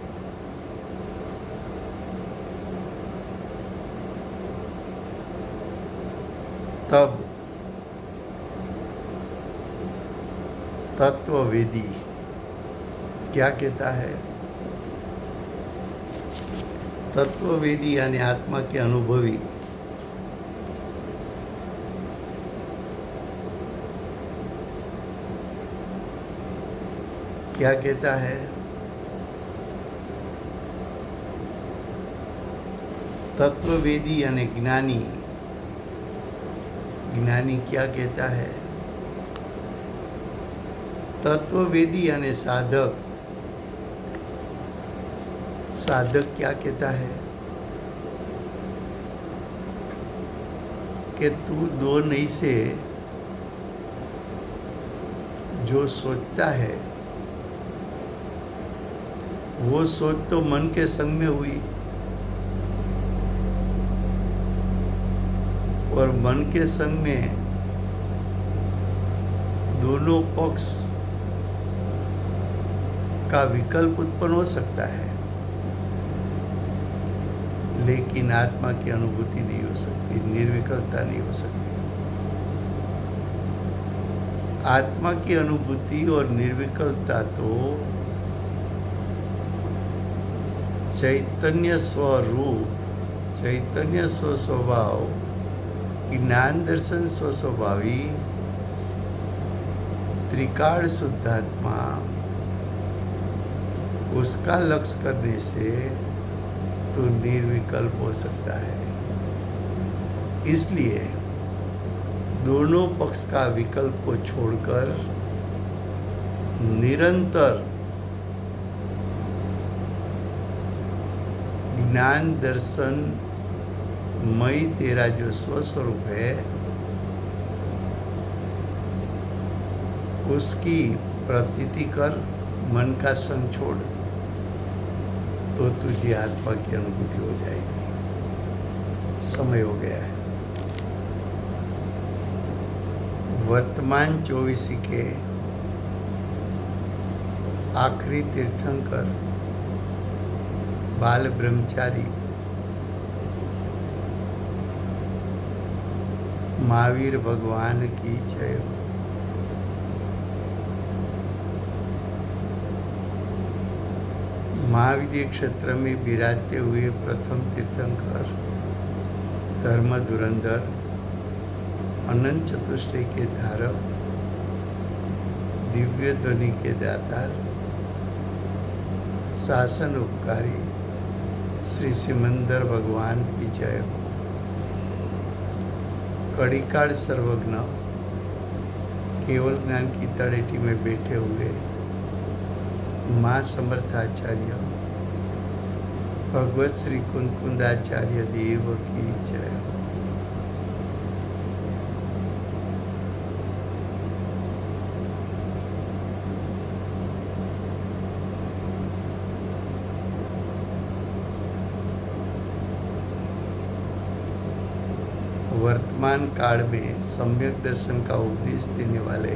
तब तत्ववेदी क्या कहता है? तत्ववेदी यानी आत्मा के अनुभवी क्या कहता है? तत्ववेदी यानी ज्ञानी, ज्ञानी क्या कहता है? तत्ववेदी यानी साधक, साधक क्या कहता है कि तू दो नहीं से जो सोचता है वो सोच तो मन के संग में हुई और मन के संग में दोनों पक्ष का विकल्प उत्पन्न हो सकता है, लेकिन आत्मा की अनुभूति नहीं हो सकती, निर्विकल्पता नहीं हो सकती। आत्मा की अनुभूति और निर्विकल्पता तो चैतन्य स्वरूप, चैतन्य स्वस्वभाव, ज्ञान दर्शन स्वस्वभावी त्रिकाल शुद्धात्मा उसका लक्ष्य करने से तो निर्विकल्प हो सकता है। इसलिए दोनों पक्ष का विकल्प को छोड़कर निरंतर ज्ञान दर्शन मई तेरा जो स्वस्वरूप है उसकी प्रतीति कर, मन का संग छोड़, तो तुझे आत्मा की अनुभूति हो जाएगी। समय हो गया है। वर्तमान 24 के आखिरी तीर्थंकर बाल ब्रह्मचारी महावीर भगवान की जय हो। महाविद्य क्षेत्र में विराजते हुए प्रथम तीर्थंकर, धर्म धुरंधर, अनंत चतुष्टय के धारक, दिव्य ध्वनि के दातार, शासन उपकारी श्री सिमंदर भगवान की जय हो। कड़ीकाल सर्वज्ञ केवल ज्ञान की तड़ेटी में बैठे हुए माँ समर्थाचार्य भगवत श्री कुंकुंदाचार्य देव की जय हो। वर्तमान काल में सम्यक दर्शन का उपदेश देने वाले,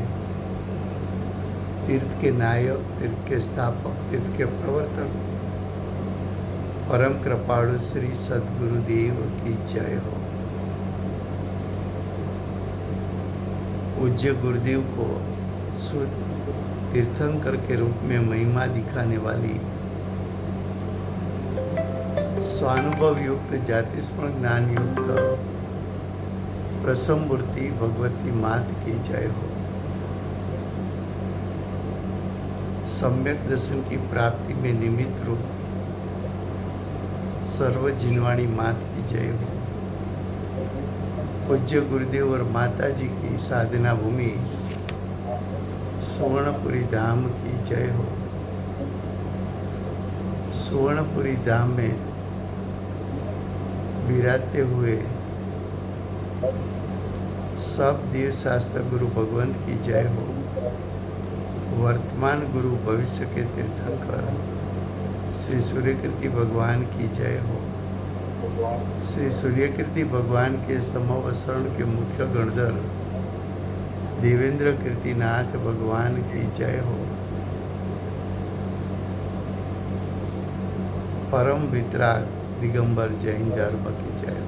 तीर्थ के नायक, तीर्थ के स्थापक, तीर्थ के प्रवर्तक, परम कृपालु श्री सद्गुरुदेव की जय हो। पूज्य गुरुदेव को शुद्ध तीर्थंकर के रूप में महिमा दिखाने वाली स्वानुभव युक्त, जातिस्मरण ज्ञान युक्त प्रसम मूर्ति भगवती मात की जय हो। सम्यक दर्शन की प्राप्ति में निमित्त रूप सर्व जिनवाणी मात की जय हो। पूज्य गुरुदेव और माता जी की साधना भूमि सुवर्णपुरी धाम की जय हो। सुवर्णपुरी धाम में विराजते हुए सब देव शास्त्र गुरु भगवंत की जय हो। वर्तमान गुरु भविष्य के तीर्थंकर श्री सूर्यकीर्ति भगवान की जय हो। श्री सूर्यकीर्ति भगवान के समवसरण के मुख्य गणधर देवेंद्र कीर्तिनाथ भगवान की जय हो। परम वितराग दिगंबर जैन धर्म की जय हो।